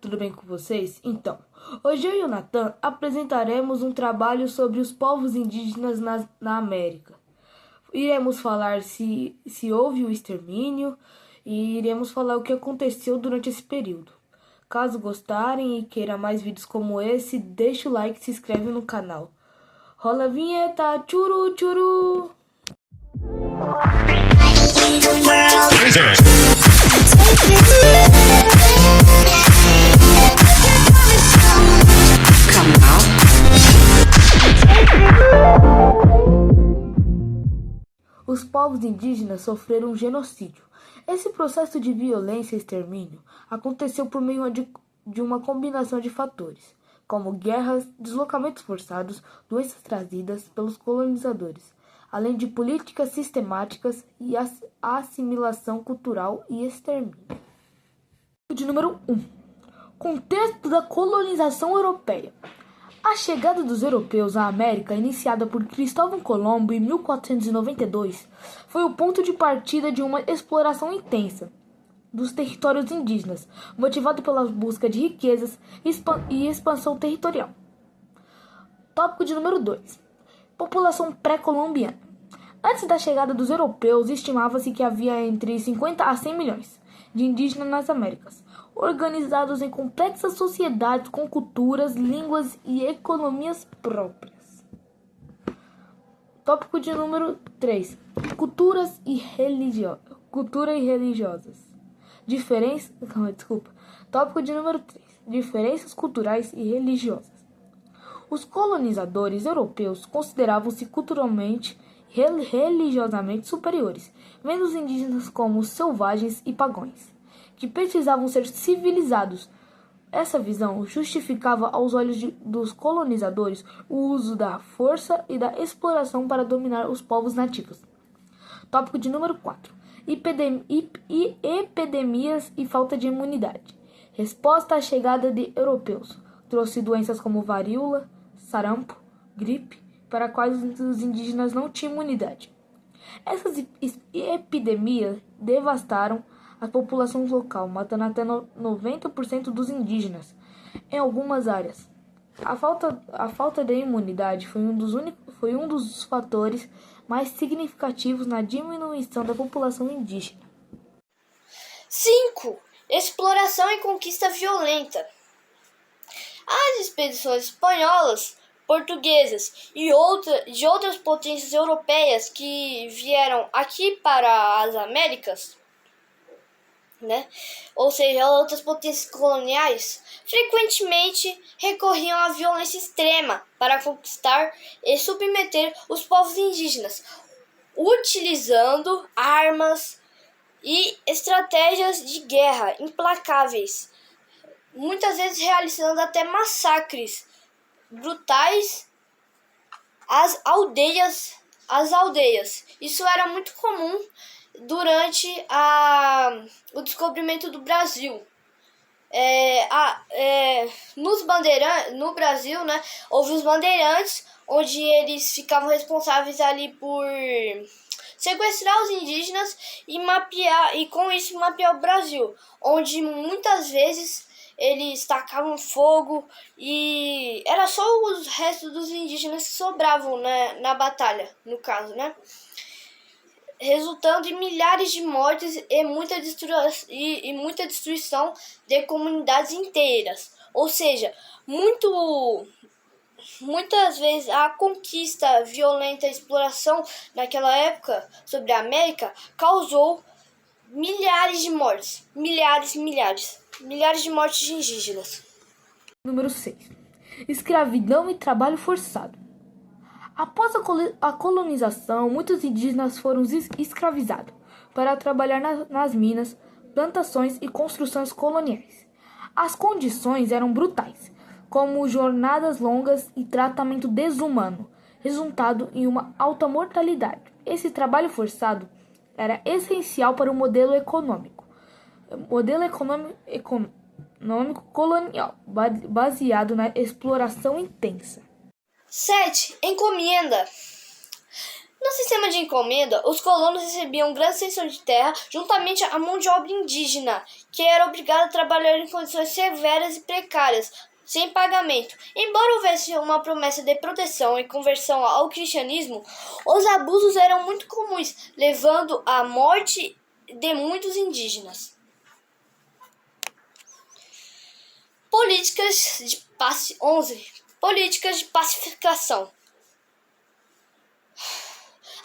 Tudo bem com vocês? Então, hoje eu e o Natan apresentaremos um trabalho sobre os povos indígenas na América. Iremos falar se houve o extermínio e iremos falar o que aconteceu durante esse período. Caso gostarem e queiram mais vídeos como esse, deixa o like e se inscreve no canal. Rola a vinheta, tchuru tchuru! Os povos indígenas sofreram um genocídio. Esse processo de violência e extermínio aconteceu por meio de uma combinação de fatores, como guerras, deslocamentos forçados, doenças trazidas pelos colonizadores, além de políticas sistemáticas e assimilação cultural e extermínio. De número 1. Contexto da colonização europeia. A chegada dos europeus à América, iniciada por Cristóvão Colombo em 1492, foi o ponto de partida de uma exploração intensa dos territórios indígenas, motivado pela busca de riquezas e expansão territorial. Tópico de número 2. População pré-colombiana. Antes da chegada dos europeus, estimava-se que havia entre 50 a 100 milhões de indígenas nas Américas, organizados em complexas sociedades com culturas, línguas e economias próprias. Tópico de número 3. Cultura e religiosas. Tópico de número 3. Diferenças culturais e religiosas. Os colonizadores europeus consideravam-se culturalmente e religiosamente superiores, vendo os indígenas como selvagens e pagãos, que precisavam ser civilizados. Essa visão justificava aos olhos dos colonizadores o uso da força e da exploração para dominar os povos nativos. Tópico de número 4. Epidemias e falta de imunidade. Resposta à chegada de europeus trouxe doenças como varíola, sarampo, gripe, para quais os indígenas não tinham imunidade. Essas epidemias devastaram a população local, matando até 90% dos indígenas em algumas áreas. A falta de imunidade foi um dos fatores mais significativos na diminuição da população indígena. 5. Exploração e conquista violenta. As expedições espanholas, portuguesas e de outras potências europeias que vieram aqui para as Américas, ou seja, outras potências coloniais, frequentemente recorriam à violência extrema para conquistar e submeter os povos indígenas, utilizando armas e estratégias de guerra implacáveis, muitas vezes realizando até massacres brutais às aldeias. Isso era muito comum durante o descobrimento do Brasil. No Brasil, houve os bandeirantes, onde eles ficavam responsáveis ali por sequestrar os indígenas e com isso mapear o Brasil, onde muitas vezes eles tacavam fogo e era só os restos dos indígenas que sobravam, na batalha, no caso, resultando em milhares de mortes e muita destruição de comunidades inteiras. Ou seja, muitas vezes a conquista violenta, a exploração naquela época sobre a América causou milhares de mortes, milhares de mortes de indígenas. Número 6. Escravidão e trabalho forçado. Após a colonização, muitos indígenas foram escravizados para trabalhar nas minas, plantações e construções coloniais. As condições eram brutais, como jornadas longas e tratamento desumano, resultando em uma alta mortalidade. Esse trabalho forçado era essencial para o modelo econômico colonial, baseado na exploração intensa. 7. Encomenda. No sistema de encomenda, os colonos recebiam grande extensão de terra juntamente à mão de obra indígena, que era obrigada a trabalhar em condições severas e precárias, sem pagamento. Embora houvesse uma promessa de proteção e conversão ao cristianismo, os abusos eram muito comuns, levando à morte de muitos indígenas. Políticas de 11. Políticas de pacificação.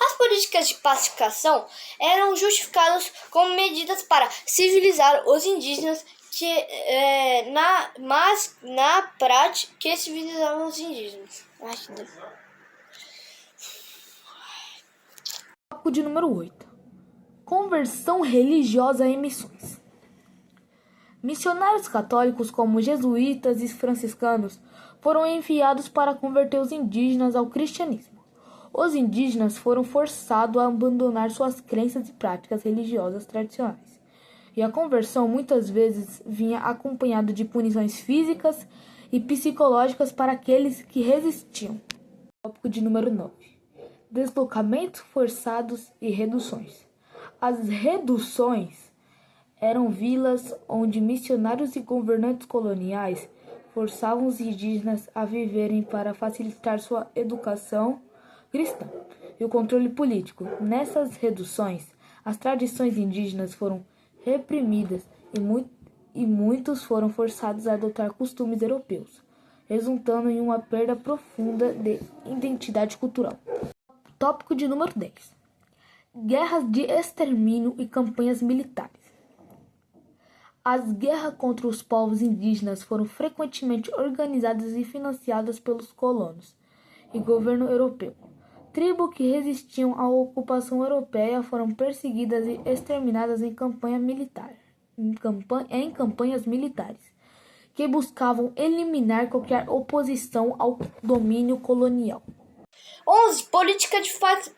As políticas de pacificação eram justificadas como medidas para civilizar os indígenas, mas na prática que civilizavam os indígenas. Tópico de número 8. Conversão religiosa em missões. Missionários católicos como jesuítas e franciscanos foram enviados para converter os indígenas ao cristianismo. Os indígenas foram forçados a abandonar suas crenças e práticas religiosas tradicionais. E a conversão muitas vezes vinha acompanhada de punições físicas e psicológicas para aqueles que resistiam. Tópico de número 9. Deslocamentos forçados e reduções. As reduções eram vilas onde missionários e governantes coloniais forçavam os indígenas a viverem para facilitar sua educação cristã e o controle político. Nessas reduções, as tradições indígenas foram reprimidas e muitos foram forçados a adotar costumes europeus, resultando em uma perda profunda de identidade cultural. Tópico de número 10. Guerras de extermínio e campanhas militares. As guerras contra os povos indígenas foram frequentemente organizadas e financiadas pelos colonos e governo europeu. Tribos que resistiam à ocupação europeia foram perseguidas e exterminadas em campanhas militares, que buscavam eliminar qualquer oposição ao domínio colonial. 11. Política de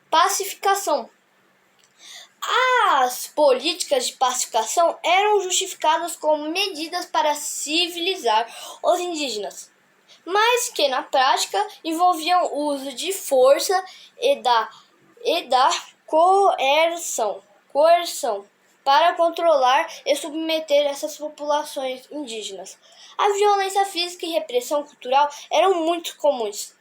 pacificação. As políticas de pacificação eram justificadas como medidas para civilizar os indígenas, mas que na prática envolviam o uso de força e da coerção para controlar e submeter essas populações indígenas. A violência física e repressão cultural eram muito comuns,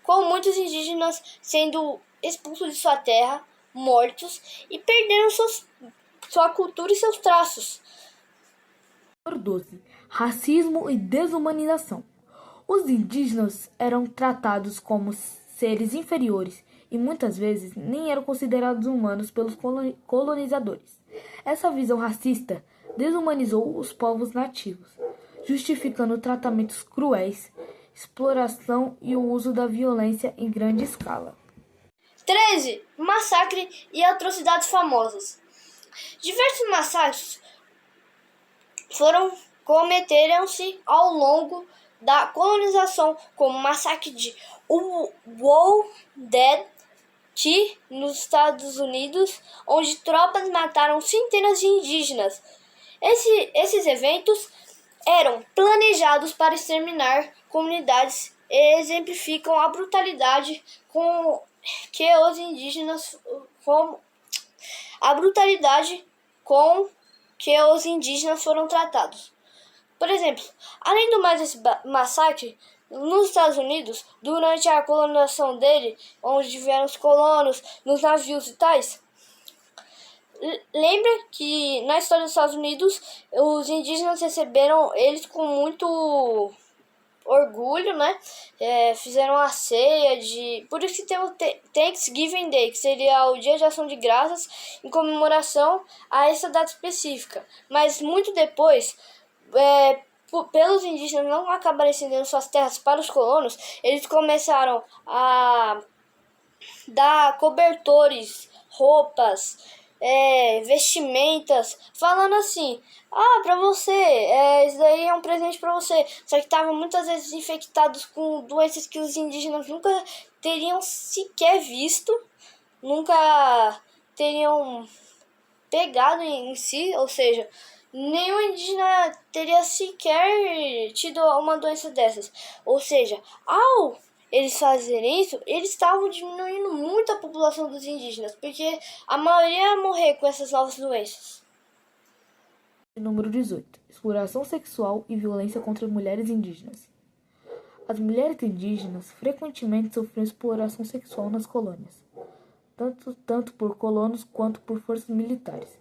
com muitos indígenas sendo expulsos de sua terra, mortos e perdendo sua cultura e seus traços. Número 12. Racismo e desumanização. Os indígenas eram tratados como seres inferiores e muitas vezes nem eram considerados humanos pelos colonizadores. Essa visão racista desumanizou os povos nativos, justificando tratamentos cruéis, exploração e o uso da violência em grande escala. 13. Massacre e atrocidades famosas. Diversos massacres cometeram-se ao longo da colonização, como o massacre de Wounded Knee nos Estados Unidos, onde tropas mataram centenas de indígenas. Esses eventos eram planejados para exterminar comunidades e exemplificam a brutalidade com que os indígenas foram tratados. Por exemplo, além do mais desse massacre, nos Estados Unidos, durante a colonização dele, onde vieram os colonos, nos navios e tais, lembra que na história dos Estados Unidos, os indígenas receberam eles com muito orgulho, né? Fizeram a ceia de... Por isso que tem o Thanksgiving Day, que seria o Dia de Ação de Graças, em comemoração a essa data específica. Mas muito depois, pelos indígenas não acabarem cedendo suas terras para os colonos, eles começaram a dar cobertores, roupas, vestimentas, falando assim: pra você, isso daí é um presente pra você. Só que estavam muitas vezes infectados com doenças que os indígenas nunca teriam sequer visto, nunca teriam pegado em si, ou seja, nenhum indígena teria sequer tido uma doença dessas. Ou seja, ao eles fazerem isso, eles estavam diminuindo muito a população dos indígenas, porque a maioria ia morrer com essas novas doenças. Número 18. Exploração sexual e violência contra mulheres indígenas. As mulheres indígenas frequentemente sofriam exploração sexual nas colônias, tanto por colonos quanto por forças militares.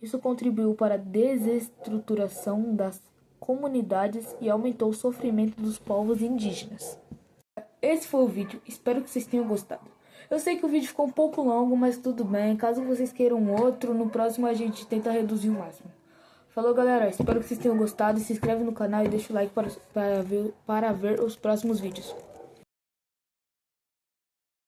Isso contribuiu para a desestruturação das comunidades e aumentou o sofrimento dos povos indígenas. Esse foi o vídeo, espero que vocês tenham gostado. Eu sei que o vídeo ficou um pouco longo, mas tudo bem. Caso vocês queiram outro, no próximo a gente tenta reduzir o máximo. Falou, galera, espero que vocês tenham gostado. Se inscreve no canal e deixa o like para ver os próximos vídeos.